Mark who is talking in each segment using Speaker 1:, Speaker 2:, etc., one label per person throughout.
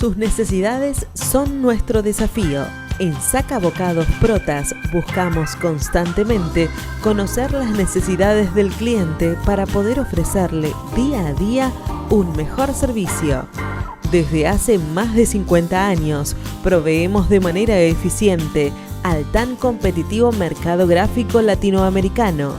Speaker 1: Sus necesidades son nuestro desafío. En Saca Bocados Protas buscamos constantemente conocer las necesidades del cliente para poder ofrecerle día a día un mejor servicio. Desde hace más de 50 años proveemos de manera eficiente al tan competitivo mercado gráfico latinoamericano.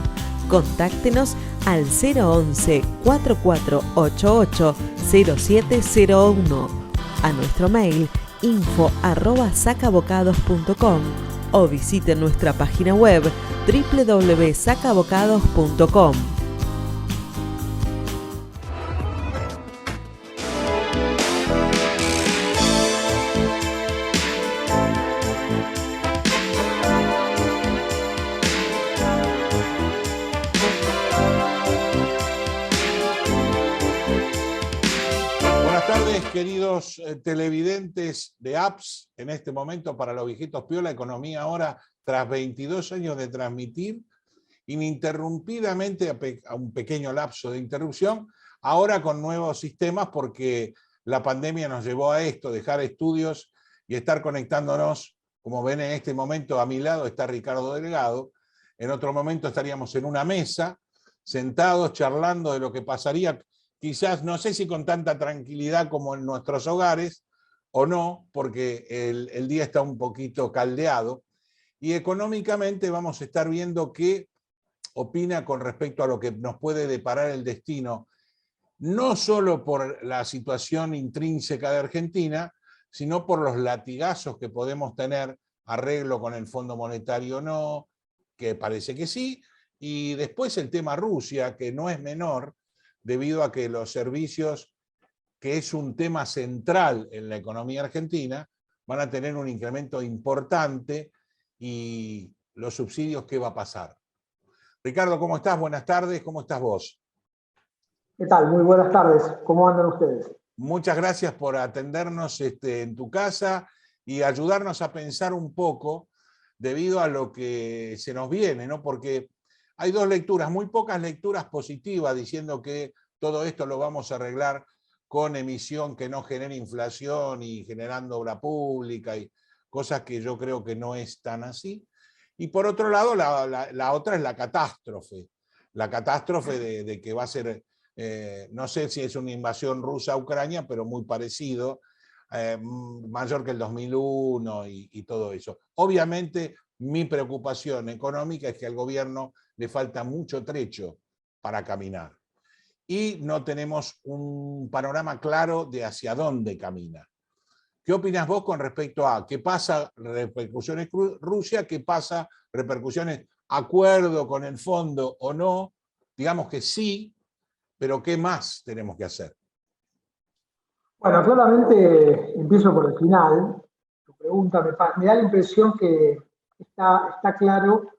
Speaker 1: Contáctenos al 011 4488 0701, a nuestro mail info@sacabocados.com o visite nuestra página web www.sacabocados.com.
Speaker 2: Queridos televidentes de apps, en este momento para los viejitos piola, Economía Ahora, tras 22 años de transmitir ininterrumpidamente, a un pequeño lapso de interrupción, ahora con nuevos sistemas, porque la pandemia nos llevó a esto, dejar estudios y estar conectándonos. Como ven en este momento a mi lado está Ricardo Delgado, en otro momento estaríamos en una mesa, sentados charlando de lo que pasaría. Quizás, no sé si con tanta tranquilidad como en nuestros hogares, o no, porque el día está un poquito caldeado. Y económicamente vamos a estar viendo qué opina con respecto a lo que nos puede deparar el destino, no solo por la situación intrínseca de Argentina, sino por los latigazos que podemos tener, arreglo con el Fondo Monetario o no, que parece que sí, y después el tema Rusia, que no es menor, debido a que los servicios, que es un tema central en la economía argentina, van a tener un incremento importante, y los subsidios, ¿qué va a pasar? Ricardo, ¿cómo estás? Buenas tardes, ¿cómo estás vos?
Speaker 3: ¿Qué tal? Muy buenas tardes, ¿cómo andan ustedes?
Speaker 2: Muchas gracias por atendernos en tu casa y ayudarnos a pensar un poco debido a lo que se nos viene, ¿no? Porque hay dos lecturas, muy pocas lecturas positivas, diciendo que todo esto lo vamos a arreglar con emisión que no genere inflación y generando obra pública, y cosas que yo creo que no es tan así. Y por otro lado, la otra es la catástrofe de que va a ser, no sé si es una invasión rusa a Ucrania, pero muy parecido, mayor que el 2001 y todo eso. Obviamente, mi preocupación económica es que al gobierno le falta mucho trecho para caminar y no tenemos un panorama claro de hacia dónde camina. ¿Qué opinas vos con respecto a qué pasa, repercusiones Rusia, qué pasa, repercusiones, acuerdo con el fondo o no? Digamos que sí, pero ¿qué más tenemos que hacer?
Speaker 3: Bueno, claramente empiezo por el final. Tu pregunta me da la impresión que está claro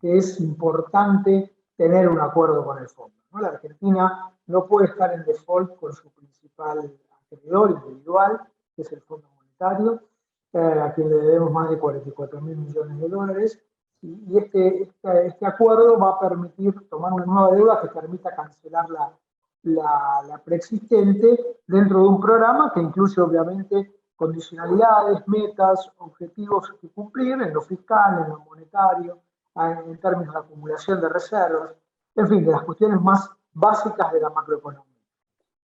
Speaker 3: que es importante tener un acuerdo con el fondo, ¿no? La Argentina no puede estar en default con su principal acreedor individual, que es el Fondo Monetario, a quien le debemos más de 44.000 millones de dólares. Y este acuerdo va a permitir tomar una nueva deuda que permita cancelar la preexistente dentro de un programa que incluye obviamente condicionalidades, metas, objetivos que cumplir en lo fiscal, en lo monetario, en términos de acumulación de reservas, en fin, de las cuestiones más básicas de la macroeconomía.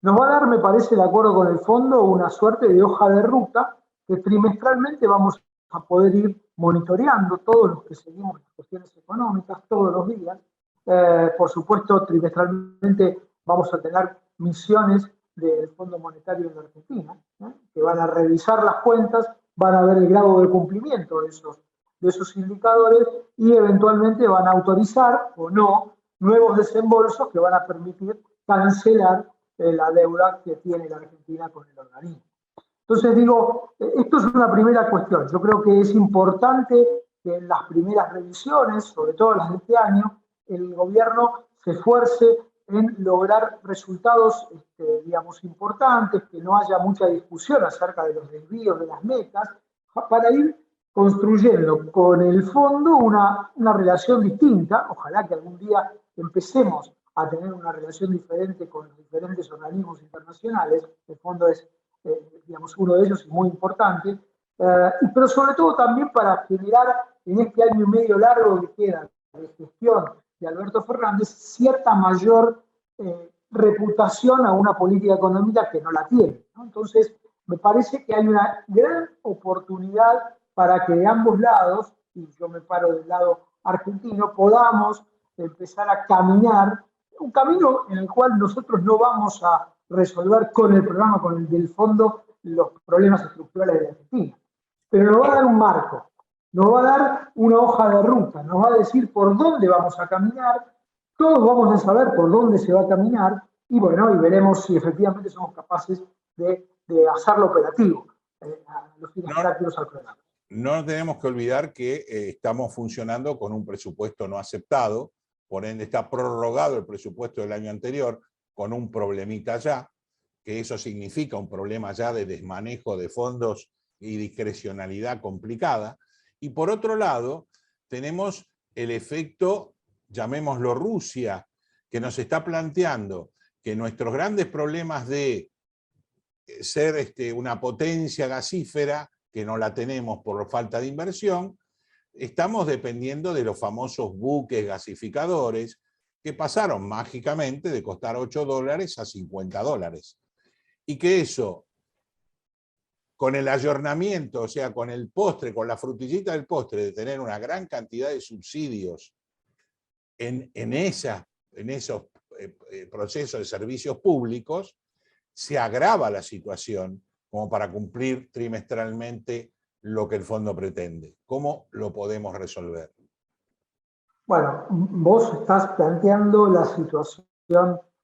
Speaker 3: Nos va a dar, me parece, el acuerdo con el fondo, una suerte de hoja de ruta que trimestralmente vamos a poder ir monitoreando todos los que seguimos las cuestiones económicas todos los días. Por supuesto, trimestralmente vamos a tener misiones del Fondo Monetario en Argentina, que van a revisar las cuentas, van a ver el grado de cumplimiento de esos indicadores y eventualmente van a autorizar o no nuevos desembolsos que van a permitir cancelar la deuda que tiene la Argentina con el organismo. Entonces digo, esto es una primera cuestión. Yo creo que es importante que en las primeras revisiones, sobre todo las de este año, el gobierno se esfuerce en lograr resultados, digamos, importantes, que no haya mucha discusión acerca de los desvíos de las metas, para ir construyendo con el fondo una relación distinta. Ojalá que algún día empecemos a tener una relación diferente con los diferentes organismos internacionales. El fondo es digamos, uno de ellos es muy importante, pero sobre todo también para generar en este año y medio largo que queda de gestión de Alberto Fernández cierta mayor reputación a una política económica que no la tiene, ¿no? Entonces, me parece que hay una gran oportunidad para que de ambos lados, y yo me paro del lado argentino, podamos empezar a caminar un camino en el cual nosotros no vamos a resolver con el programa, con el del fondo, los problemas estructurales de la Argentina. Pero nos va a dar un marco, nos va a dar una hoja de ruta, nos va a decir por dónde vamos a caminar, todos vamos a saber por dónde se va a caminar y bueno, y veremos si efectivamente somos capaces de hacerlo operativo a los fines prácticos al programa.
Speaker 2: No tenemos que olvidar que estamos funcionando con un presupuesto no aceptado, por ende está prorrogado el presupuesto del año anterior con un problemita ya, que eso significa un problema ya de desmanejo de fondos y discrecionalidad complicada. Y por otro lado, tenemos el efecto, llamémoslo Rusia, que nos está planteando que nuestros grandes problemas de ser una potencia gasífera, que no la tenemos por falta de inversión, estamos dependiendo de los famosos buques gasificadores que pasaron mágicamente de costar $8 a $50. Y que eso, con el ayornamiento, o sea, con el postre, con la frutillita del postre, de tener una gran cantidad de subsidios en esos procesos de servicios públicos, se agrava la situación como para cumplir trimestralmente lo que el fondo pretende. ¿Cómo lo podemos resolver?
Speaker 3: Bueno, vos estás planteando la situación,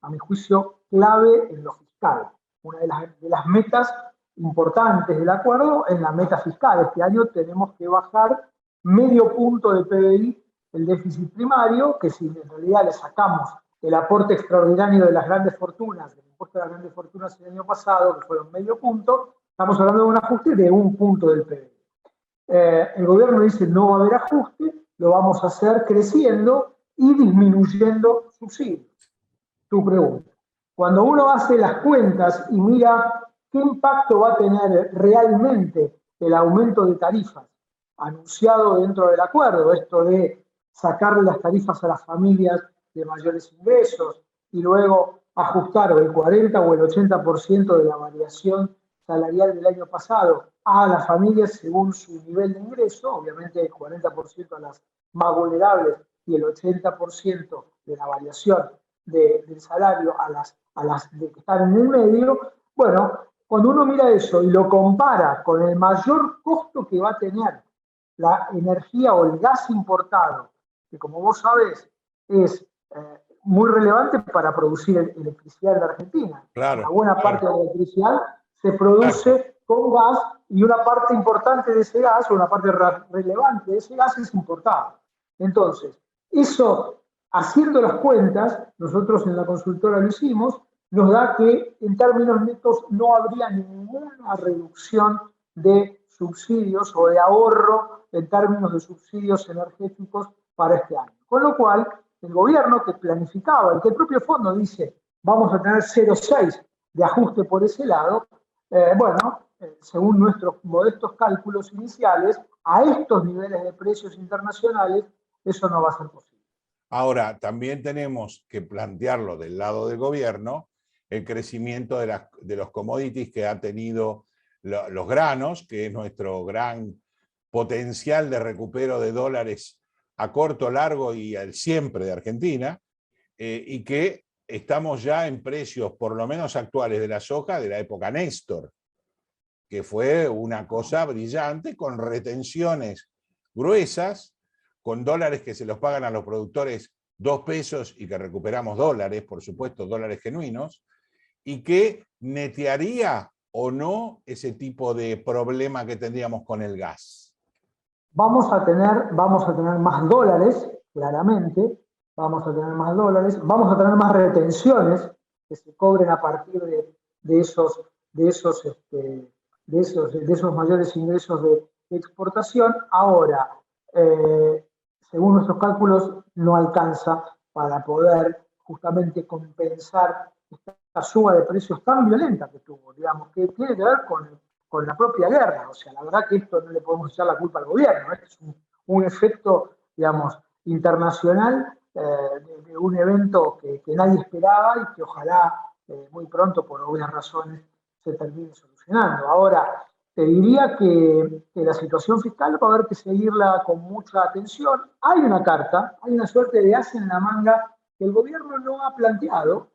Speaker 3: a mi juicio, clave en lo fiscal. Una de las metas importantes del acuerdo es la meta fiscal. Este año tenemos que bajar medio punto de PBI el déficit primario, que si en realidad le sacamos el aporte extraordinario de las grandes fortunas, del impuesto de las grandes fortunas el año pasado, que fueron medio punto, estamos hablando de un ajuste de 1 punto del PBI. El gobierno dice no va a haber ajuste, lo vamos a hacer creciendo y disminuyendo subsidios. Tu pregunta. Cuando uno hace las cuentas y mira qué impacto va a tener realmente el aumento de tarifas anunciado dentro del acuerdo, esto de sacarle las tarifas a las familias de mayores ingresos y luego ajustar el 40 o el 80% de la variación salarial del año pasado a las familias según su nivel de ingreso, obviamente el 40% a las más vulnerables y el 80% de la variación del salario a las de que están en el medio. Bueno, cuando uno mira eso y lo compara con el mayor costo que va a tener la energía o el gas importado, que como vos sabés es muy relevante para producir electricidad en la Argentina.
Speaker 2: Claro,
Speaker 3: una buena parte de la electricidad se produce con gas y una parte importante de ese gas, o una parte relevante de ese gas es importado. Entonces, eso, haciendo las cuentas, nosotros en la consultora lo hicimos, nos da que en términos netos no habría ninguna reducción de subsidios o de ahorro en términos de subsidios energéticos para este año. Con lo cual, el gobierno que planificaba, y que el propio fondo dice, vamos a tener 0,6 de ajuste por ese lado, según nuestros modestos cálculos iniciales, a estos niveles de precios internacionales, eso no va a ser posible.
Speaker 2: Ahora, también tenemos que plantearlo del lado del gobierno, el crecimiento de los commodities que ha tenido los granos, que es nuestro gran potencial de recupero de dólares a corto, largo y al siempre de Argentina, y que estamos ya en precios, por lo menos actuales, de la soja de la época Néstor, que fue una cosa brillante, con retenciones gruesas, con dólares que se los pagan a los productores 2 pesos y que recuperamos dólares, por supuesto, dólares genuinos, y que netearía o no ese tipo de problema que tendríamos con el gas.
Speaker 3: Vamos a tener más dólares, claramente, vamos a tener más dólares, vamos a tener más retenciones que se cobren a partir de esos mayores ingresos de exportación. Ahora, según nuestros cálculos, no alcanza para poder justamente compensar esta suba de precios tan violenta que tuvo, digamos, que tiene que ver con la propia guerra. O sea, la verdad que esto no le podemos echar la culpa al gobierno, ¿eh? Es un efecto, digamos, internacional de un evento que nadie esperaba y que ojalá muy pronto, por obvias razones, se termine solucionando. Ahora, te diría que la situación fiscal va a haber que seguirla con mucha atención. Hay una carta, hay una suerte de as en la manga que el gobierno no ha planteado,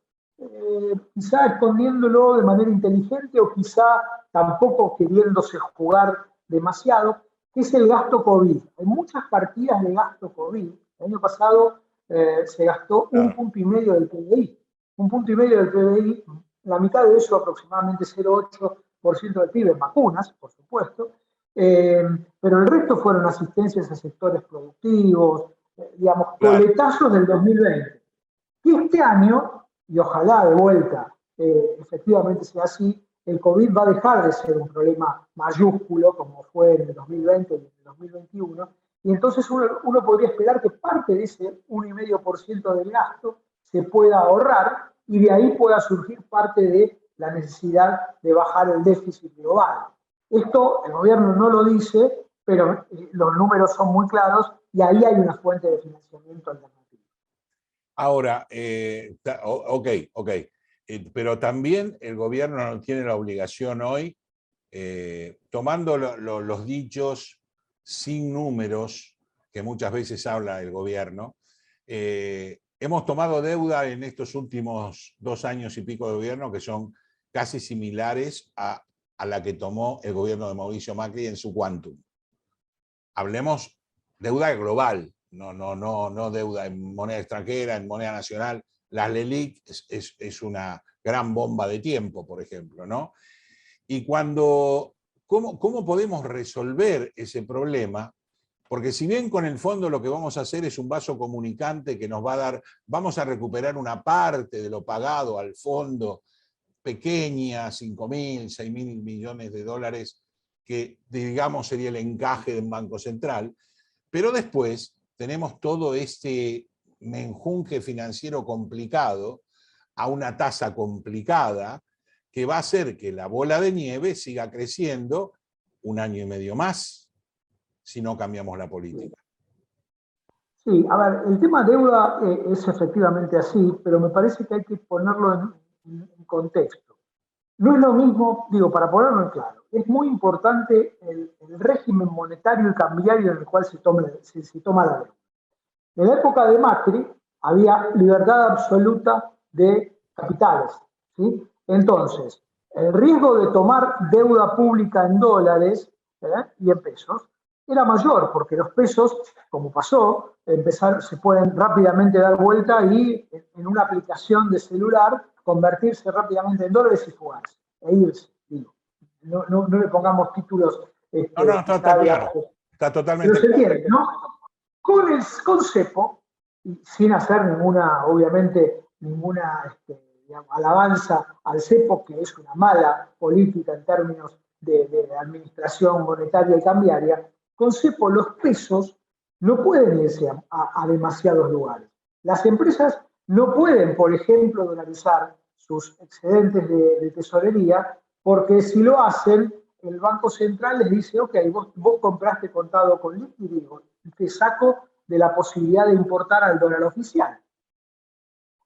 Speaker 3: quizá escondiéndolo de manera inteligente o quizá tampoco queriéndose jugar demasiado, que es el gasto COVID. Hay muchas partidas de gasto COVID. El año pasado se gastó 1,5 puntos del PBI. 1,5 puntos del PBI, la mitad de eso, aproximadamente 0,8% del PIB en vacunas, por supuesto, pero el resto fueron asistencias a sectores productivos, digamos, coletazos del 2020. Y este año, y ojalá de vuelta efectivamente sea así, el COVID va a dejar de ser un problema mayúsculo como fue en el 2020 y en el 2021, y entonces uno podría esperar que parte de ese 1,5% del gasto se pueda ahorrar y de ahí pueda surgir parte de la necesidad de bajar el déficit global. Esto el gobierno no lo dice, pero los números son muy claros y ahí hay una fuente de financiamiento alternativa.
Speaker 2: Ahora, ok. Pero también el gobierno no tiene la obligación hoy, tomando los dichos sin números, que muchas veces habla el gobierno, hemos tomado deuda en estos últimos 2 años y pico de gobierno que son casi similares a la que tomó el gobierno de Mauricio Macri en su quantum. Hablemos deuda global, no deuda en moneda extranjera, en moneda nacional. Las LELIQ es una gran bomba de tiempo, por ejemplo, ¿no? Y ¿cómo podemos resolver ese problema? Porque si bien con el fondo lo que vamos a hacer es un vaso comunicante que nos va a dar, vamos a recuperar una parte de lo pagado al fondo, pequeña, 5.000, 6.000 millones de dólares, que digamos sería el encaje de un banco central, pero después tenemos todo este menjunje financiero complicado a una tasa complicada que va a hacer que la bola de nieve siga creciendo 1 año y medio más si no cambiamos la política.
Speaker 3: Sí, a ver, el tema deuda es efectivamente así, pero me parece que hay que ponerlo en contexto. No es lo mismo, digo, para ponerlo en claro, es muy importante el régimen monetario y cambiario en el cual se toma la deuda. En la época de Macri había libertad absoluta de capitales, ¿sí? Entonces, el riesgo de tomar deuda pública en dólares y en pesos era mayor, porque los pesos, como pasó, se pueden rápidamente dar vuelta y en una aplicación de celular convertirse rápidamente en dólares y fugarse, e irse, digo. No le pongamos títulos.
Speaker 2: Está claro. Está totalmente
Speaker 3: claro. Pero se entiende, ¿no? Con Cepo, sin hacer obviamente, ninguna alabanza al Cepo, que es una mala política en términos de administración monetaria y cambiaria, con Cepo los pesos no pueden irse a demasiados lugares. Las empresas no pueden, por ejemplo, dolarizar sus excedentes de tesorería, porque si lo hacen, el Banco Central les dice, ok, vos compraste contado con líquido, te saco de la posibilidad de importar al dólar oficial.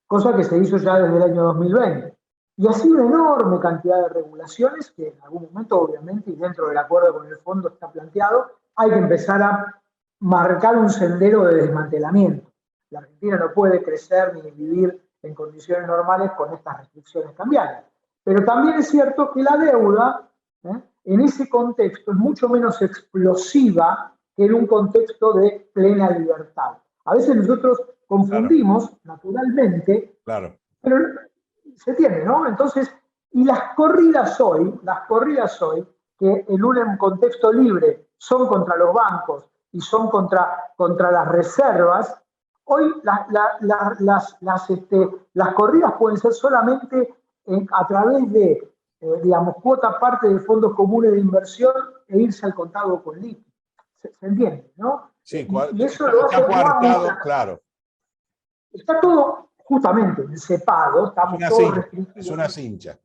Speaker 3: Cosa que se hizo ya desde el año 2020. Y así una enorme cantidad de regulaciones que en algún momento, obviamente, y dentro del acuerdo con el fondo está planteado, hay que empezar a marcar un sendero de desmantelamiento. La Argentina no puede crecer ni vivir en condiciones normales con estas restricciones cambiarias. Pero también es cierto que la deuda, en ese contexto, es mucho menos explosiva que en un contexto de plena libertad. A veces nosotros confundimos, naturalmente, pero se entiende, ¿no? Entonces, y las corridas hoy, que en un contexto libre son contra los bancos y son contra las reservas, hoy las corridas pueden ser solamente a través de, cuota parte de fondos comunes de inversión e irse al contado con líquido. ¿Se entiende, no?
Speaker 2: Sí,
Speaker 3: y eso lo hace
Speaker 2: coartado, claro.
Speaker 3: Está todo justamente en CEPADO estamos todos restringidos.
Speaker 2: Es una cincha.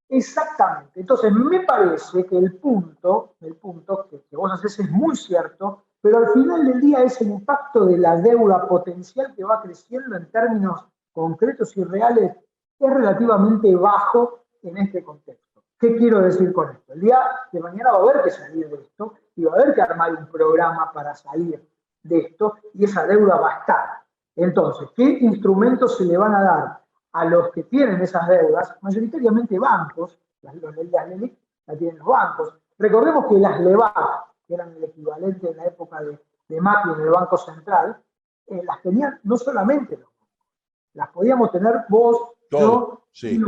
Speaker 3: Exactamente. Entonces, me parece que el punto que vos haces es muy cierto, pero al final del día es el impacto de la deuda potencial que va creciendo en términos concretos y reales, es relativamente bajo en este contexto. ¿Qué quiero decir con esto? El día de mañana va a haber que salir de esto y va a haber que armar un programa para salir de esto y esa deuda va a estar. Entonces, ¿qué instrumentos se le van a dar a los que tienen esas deudas? Mayoritariamente bancos, las LELIQ las tienen los bancos. Recordemos que las LEVAC, que eran el equivalente en la época de Macri en el Banco Central, las tenían no solamente los bancos, las podíamos tener vos, yo, sí,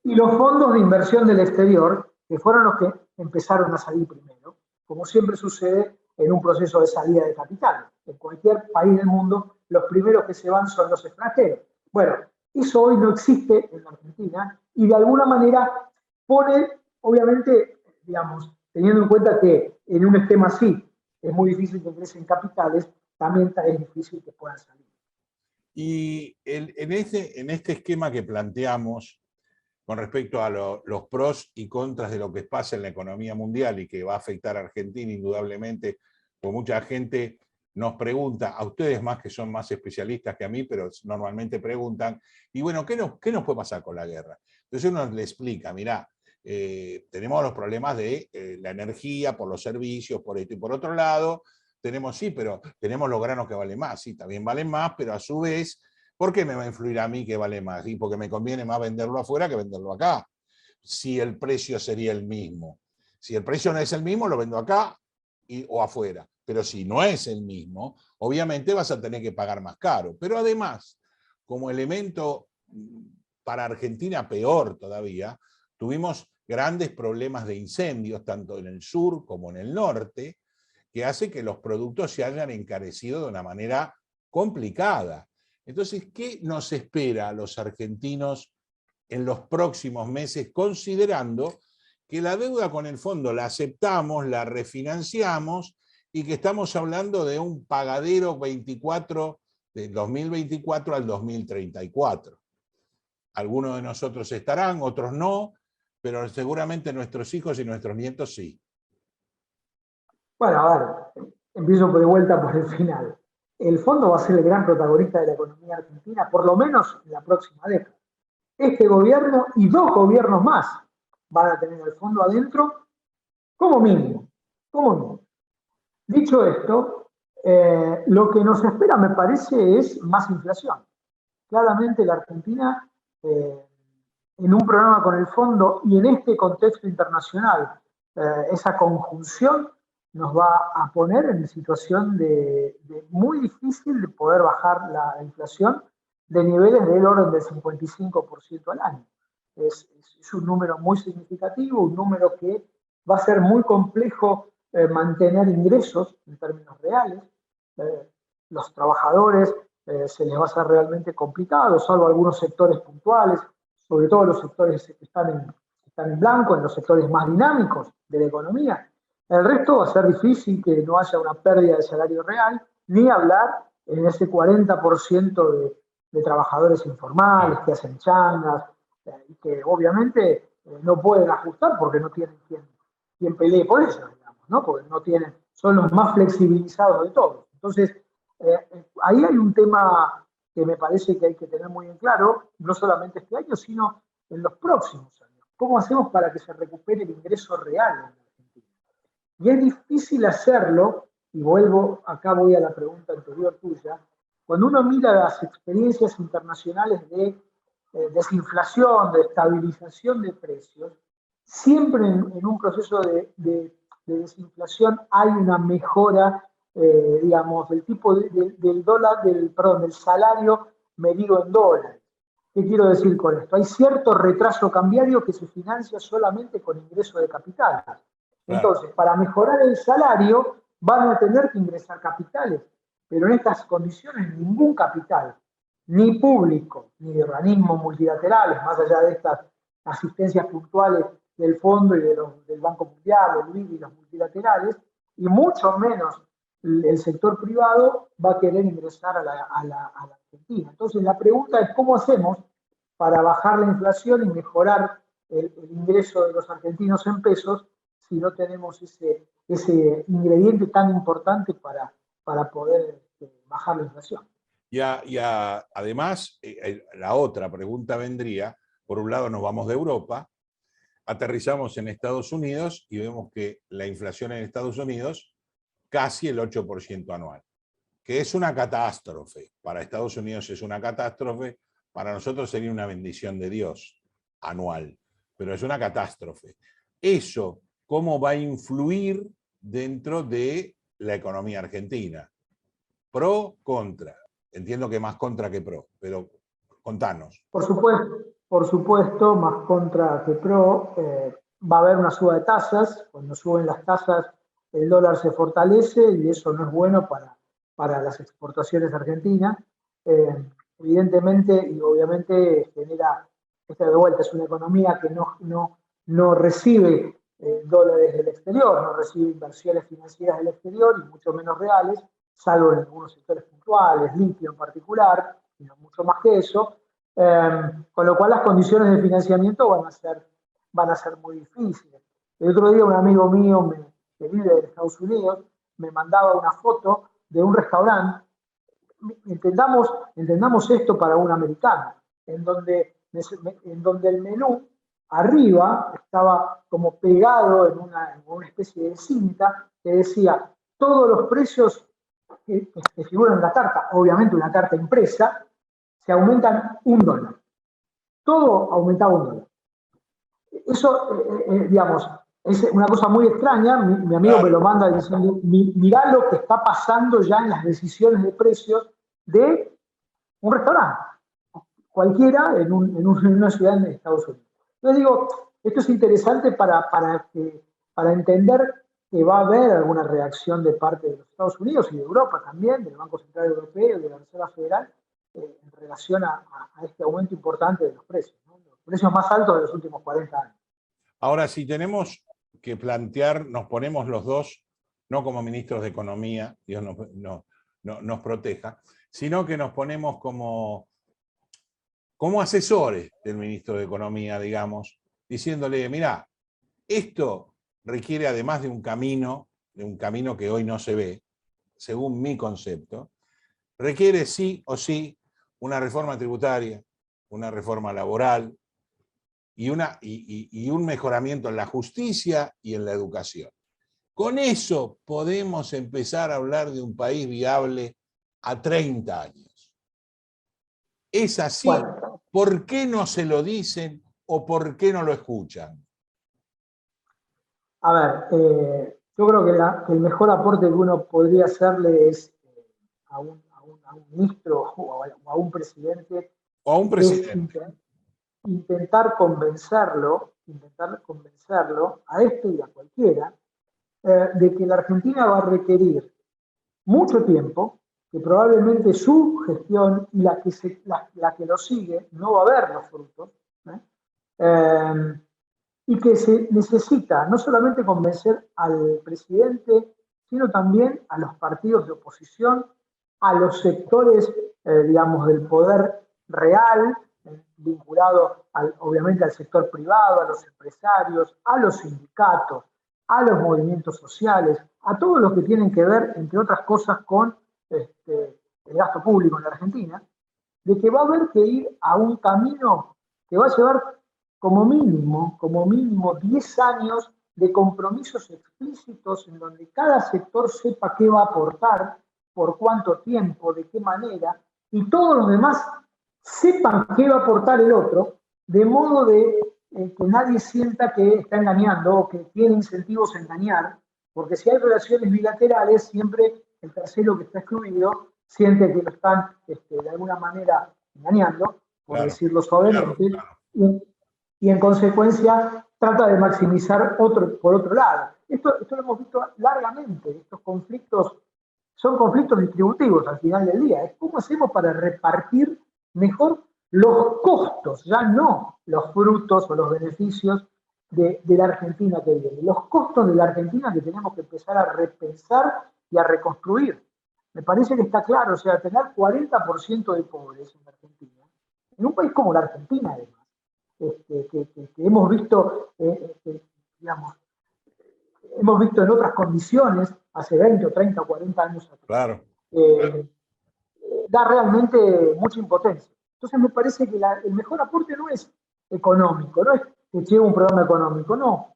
Speaker 3: y los fondos de inversión del exterior, que fueron los que empezaron a salir primero, como siempre sucede en un proceso de salida de capital. En cualquier país del mundo, los primeros que se van son los extranjeros. Bueno, eso hoy no existe en la Argentina y de alguna manera pone, obviamente, digamos, teniendo en cuenta que en un esquema así es muy difícil que ingresen capitales, también es difícil que puedan salir.
Speaker 2: Y en este esquema que planteamos con respecto a los pros y contras de lo que pasa en la economía mundial y que va a afectar a Argentina indudablemente, pues mucha gente nos pregunta, a ustedes más que son más especialistas que a mí, pero normalmente preguntan, y bueno, ¿qué nos puede pasar con la guerra? Entonces uno le explica, mirá, tenemos los problemas de la energía, por los servicios, por esto y por otro lado, pero tenemos los granos que valen más, sí, también valen más, pero a su vez, ¿por qué me va a influir a mí que vale más? Y porque me conviene más venderlo afuera que venderlo acá, si el precio sería el mismo. Si el precio no es el mismo, lo vendo acá o afuera. Pero si no es el mismo, obviamente vas a tener que pagar más caro. Pero además, como elemento para Argentina peor todavía, tuvimos grandes problemas de incendios, tanto en el sur como en el norte, que hace que los productos se hayan encarecido de una manera complicada. Entonces, ¿qué nos espera a los argentinos en los próximos meses, considerando que la deuda con el fondo la aceptamos, la refinanciamos y que estamos hablando de un pagadero 24, del 2024 al 2034? Algunos de nosotros estarán, otros no, pero seguramente nuestros hijos y nuestros nietos sí.
Speaker 3: Bueno, a ver, empiezo de vuelta por el final. El fondo va a ser el gran protagonista de la economía argentina, por lo menos en la próxima década. Este gobierno y 2 gobiernos más van a tener el fondo adentro como mínimo. Como mínimo. Dicho esto, lo que nos espera, me parece, es más inflación. Claramente la Argentina, en un programa con el fondo y en este contexto internacional, esa conjunción nos va a poner en situación de muy difícil de poder bajar la inflación de niveles del orden del 55% al año. Es un número muy significativo, un número que va a ser muy complejo mantener ingresos en términos reales. Los trabajadores se les va a hacer realmente complicado, salvo algunos sectores puntuales, sobre todo los sectores que están en blanco, en los sectores más dinámicos de la economía. El resto va a ser difícil que no haya una pérdida de salario real, ni hablar en ese 40% de trabajadores informales que hacen changas y que obviamente no pueden ajustar porque no tienen quien pelee por eso, digamos, ¿no? Porque no tienen, son los más flexibilizados de todos. Entonces, ahí hay un tema que me parece que hay que tener muy en claro, no solamente este año, sino en los próximos años. ¿Cómo hacemos para que se recupere el ingreso real en la Argentina? Y es difícil hacerlo, y acá voy a la pregunta anterior tuya, cuando uno mira las experiencias internacionales de desinflación, de estabilización de precios, siempre en un proceso de desinflación hay una mejora, digamos, del tipo del dólar, del salario medido en dólares. ¿Qué quiero decir con esto? Hay cierto retraso cambiario que se financia solamente con ingreso de capital. Entonces, para mejorar el salario van a tener que ingresar capitales, pero en estas condiciones ningún capital, ni público, ni de organismos multilaterales, más allá de estas asistencias puntuales del Fondo y del Banco Mundial, del BID y los multilaterales, y mucho menos el sector privado va a querer ingresar a la Argentina. Entonces la pregunta es cómo hacemos para bajar la inflación y mejorar el ingreso de los argentinos en pesos si no tenemos ese ingrediente tan importante para poder bajar la inflación.
Speaker 2: Además, la otra pregunta vendría, por un lado nos vamos de Europa, aterrizamos en Estados Unidos y vemos que la inflación en Estados Unidos casi el 8% anual, que es una catástrofe. Para Estados Unidos es una catástrofe, para nosotros sería una bendición de Dios anual, pero es una catástrofe. Eso, ¿cómo va a influir dentro de la economía argentina? ¿Pro, contra? Entiendo que más contra que pro, pero contanos.
Speaker 3: Por supuesto, más contra que pro. Va a haber una suba de tasas. Cuando suben las tasas, el dólar se fortalece y eso no es bueno para las exportaciones argentinas. Evidentemente y obviamente genera, esta de vuelta es una economía que no recibe dólares del exterior, no recibe inversiones financieras del exterior y mucho menos reales, salvo en algunos sectores puntuales, litio en particular, y no mucho más que eso. Con lo cual las condiciones de financiamiento van a ser muy difíciles. El otro día un amigo mío que vive en Estados Unidos me mandaba una foto de un restaurante. Entendamos esto para un americano, en donde el menú arriba estaba como pegado en una especie de cinta que decía todos los precios que figuran en la carta, obviamente una carta impresa, se aumentan $1. Todo aumentaba $1. Eso, digamos, es una cosa muy extraña. Mi amigo me lo manda diciendo, mirá lo que está pasando ya en las decisiones de precios de un restaurante, cualquiera en una ciudad de Estados Unidos. Entonces digo, esto es interesante para entender que va a haber alguna reacción de parte de los Estados Unidos y de Europa también, del Banco Central Europeo y de la Reserva Federal, en relación a este aumento importante de los precios, ¿no? Los precios más altos de los últimos 40 años.
Speaker 2: Ahora, si tenemos que plantear, nos ponemos los dos, no como ministros de Economía, Dios nos proteja, sino que nos ponemos como asesores del ministro de Economía, digamos, diciéndole, mirá, esto requiere, además de un camino que hoy no se ve, según mi concepto, requiere sí o sí una reforma tributaria, una reforma laboral y un mejoramiento en la justicia y en la educación. Con eso podemos empezar a hablar de un país viable a 30 años. ¿Es así? Bueno, ¿por qué no se lo dicen o por qué no lo escuchan?
Speaker 3: A ver, yo creo que el mejor aporte que uno podría hacerle es a un ministro o a un presidente.
Speaker 2: O a un presidente.
Speaker 3: Intentar convencerlo a este y a cualquiera de que la Argentina va a requerir mucho tiempo, que probablemente su gestión y la que lo sigue no va a ver los frutos, y que se necesita no solamente convencer al presidente, sino también a los partidos de oposición, a los sectores, digamos, del poder real, vinculado obviamente al sector privado, a los empresarios, a los sindicatos, a los movimientos sociales, a todos los que tienen que ver, entre otras cosas, con el gasto público en la Argentina, de que va a haber que ir a un camino que va a llevar como mínimo 10 años de compromisos explícitos en donde cada sector sepa qué va a aportar, por cuánto tiempo, de qué manera, y todos los demás sepan qué va a aportar el otro, de modo de que nadie sienta que está engañando o que tiene incentivos a engañar, porque si hay relaciones bilaterales, siempre el tercero que está excluido siente que lo están de alguna manera engañando, por decirlo suavemente, y en consecuencia trata de maximizar por otro lado. Esto lo hemos visto largamente. Estos conflictos son conflictos distributivos al final del día. Es cómo hacemos para repartir mejor los costos, ya no los frutos o los beneficios de la Argentina que viene. Los costos de la Argentina que tenemos que empezar a repensar y a reconstruir. Me parece que está claro, o sea, tener 40% de pobres en Argentina, en un país como la Argentina además, que hemos visto, digamos, hemos visto en otras condiciones, hace 20 o 30 o 40 años atrás,
Speaker 2: Claro.
Speaker 3: da realmente mucha impotencia. Entonces me parece que el mejor aporte no es económico, no es que lleve un programa económico, no.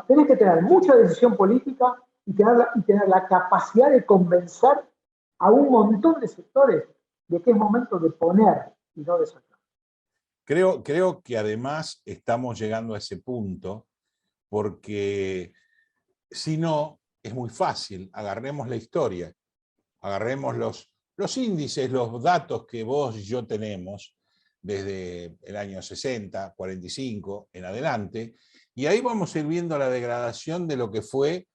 Speaker 3: Tenés que tener mucha decisión política y tener la capacidad de convencer a un montón de sectores de que es momento de poner y no de sacar.
Speaker 2: Creo que además estamos llegando a ese punto porque si no, es muy fácil. Agarremos la historia, agarremos los índices, los datos que vos y yo tenemos desde el año 60, 45 en adelante, y ahí vamos a ir viendo la degradación de lo que fue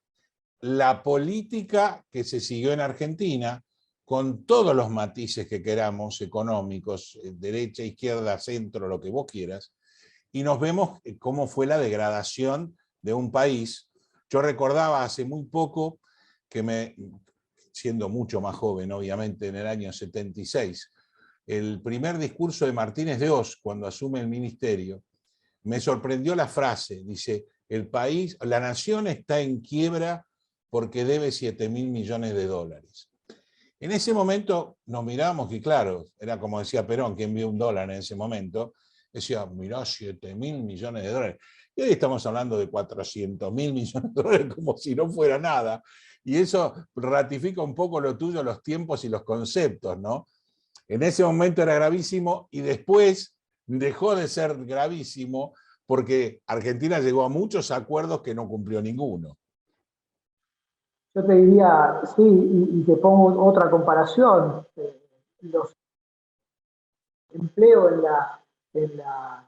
Speaker 2: la política que se siguió en Argentina, con todos los matices que queramos, económicos, derecha, izquierda, centro, lo que vos quieras, y nos vemos cómo fue la degradación de un país. Yo recordaba hace muy poco que siendo mucho más joven, obviamente, en el año 76, el primer discurso de Martínez de Oz, cuando asume el ministerio, me sorprendió la frase, dice, el país, la nación está en quiebra porque debe 7.000 millones de dólares. En ese momento nos miramos y claro, era como decía Perón, que envió $1 en ese momento, decía, mirá, 7.000 millones de dólares. Y hoy estamos hablando de 400.000 millones de dólares como si no fuera nada. Y eso ratifica un poco lo tuyo, los tiempos y los conceptos, ¿no? En ese momento era gravísimo y después dejó de ser gravísimo porque Argentina llegó a muchos acuerdos que no cumplió ninguno.
Speaker 3: Yo te diría, sí, y te pongo otra comparación. Los empleos a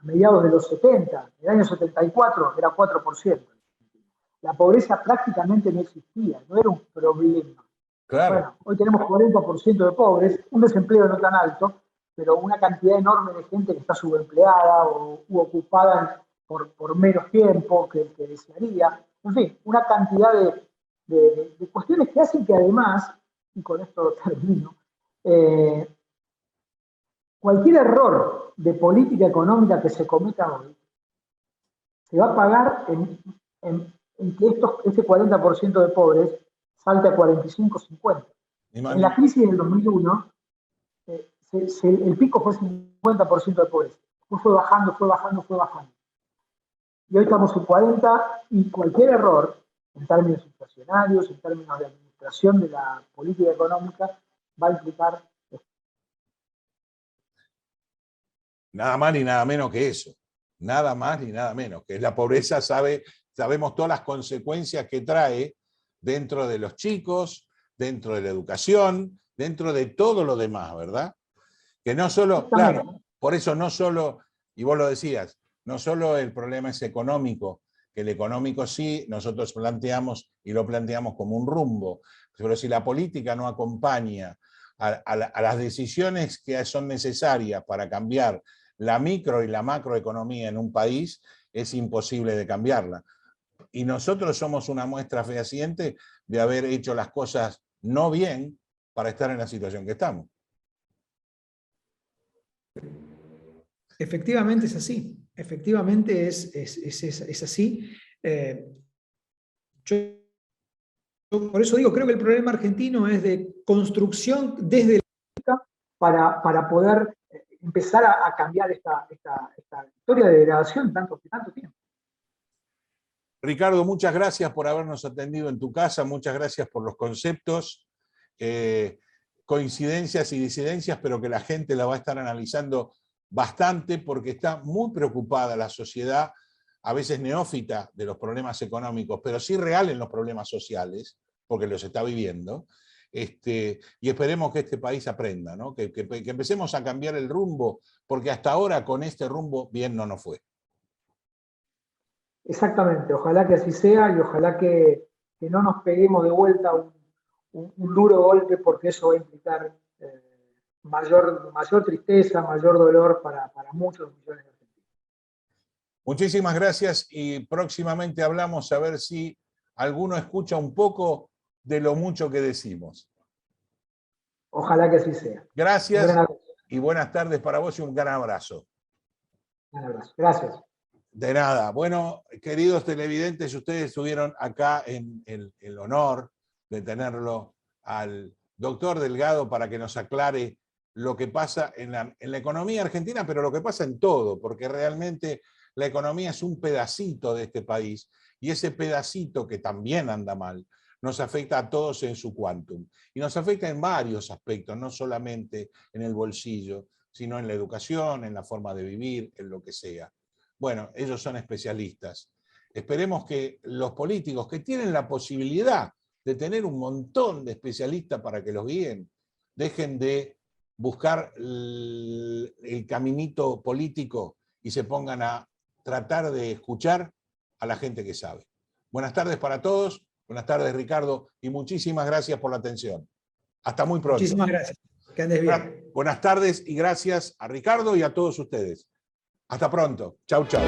Speaker 3: mediados de los 70, en el año 74 era 4%. La pobreza prácticamente no existía, no era un problema.
Speaker 2: Claro.
Speaker 3: Bueno, hoy tenemos 40% de pobres, un desempleo no tan alto, pero una cantidad enorme de gente que está subempleada u ocupada por menos tiempo que desearía. En fin, una cantidad de cuestiones que hacen que además, y con esto termino, cualquier error de política económica que se cometa hoy se va a pagar en que ese 40% de pobres salte a 45-50. En la crisis del 2001, el pico fue 50% de pobreza. Después fue bajando, fue bajando, fue bajando. Y hoy estamos en 40 y cualquier error, en términos inflacionarios, en términos de administración de la política económica, va a implicar esto.
Speaker 2: Nada más ni nada menos que eso. Nada más ni nada menos. Que es la pobreza, sabemos todas las consecuencias que trae dentro de los chicos, dentro de la educación, dentro de todo lo demás, ¿verdad? Que no solo, claro, por eso no solo, y vos lo decías, no solo el problema es económico, que el económico sí, nosotros planteamos y lo planteamos como un rumbo, pero si la política no acompaña a las decisiones que son necesarias para cambiar la micro y la macroeconomía en un país, es imposible de cambiarla. Y nosotros somos una muestra fehaciente de haber hecho las cosas no bien para estar en la situación que estamos.
Speaker 4: Efectivamente es así, efectivamente es así. Yo por eso digo, creo que el problema argentino es de construcción desde la
Speaker 3: para poder empezar a cambiar esta historia de degradación tanto tiempo.
Speaker 2: Ricardo, muchas gracias por habernos atendido en tu casa, muchas gracias por los conceptos, coincidencias y disidencias, pero que la gente la va a estar analizando bastante porque está muy preocupada la sociedad, a veces neófita de los problemas económicos, pero sí real en los problemas sociales, porque los está viviendo, y esperemos que este país aprenda, ¿no? Que empecemos a cambiar el rumbo, porque hasta ahora con este rumbo bien no nos fue.
Speaker 3: Exactamente, ojalá que así sea y ojalá que no nos peguemos de vuelta un duro golpe, porque eso va a implicar mayor tristeza, mayor dolor para muchos millones de argentinos.
Speaker 2: Muchísimas gracias y próximamente hablamos a ver si alguno escucha un poco de lo mucho que decimos.
Speaker 3: Ojalá que así sea.
Speaker 2: Gracias
Speaker 3: Un gran abrazo.
Speaker 2: y buenas tardes para vos y un gran abrazo.
Speaker 3: Un abrazo. Gracias.
Speaker 2: De nada. Bueno, queridos televidentes, ustedes tuvieron acá el honor de tenerlo al doctor Delgado para que nos aclare lo que pasa en la economía argentina, pero lo que pasa en todo, porque realmente la economía es un pedacito de este país y ese pedacito que también anda mal nos afecta a todos en su quantum. Y nos afecta en varios aspectos, no solamente en el bolsillo, sino en la educación, en la forma de vivir, en lo que sea. Bueno, ellos son especialistas. Esperemos que los políticos que tienen la posibilidad de tener un montón de especialistas para que los guíen, dejen de buscar el caminito político y se pongan a tratar de escuchar a la gente que sabe. Buenas tardes para todos, buenas tardes Ricardo, y muchísimas gracias por la atención. Hasta muy pronto.
Speaker 4: Muchísimas gracias. Que andes bien.
Speaker 2: Buenas tardes y gracias a Ricardo y a todos ustedes. Hasta pronto. Chau, chau.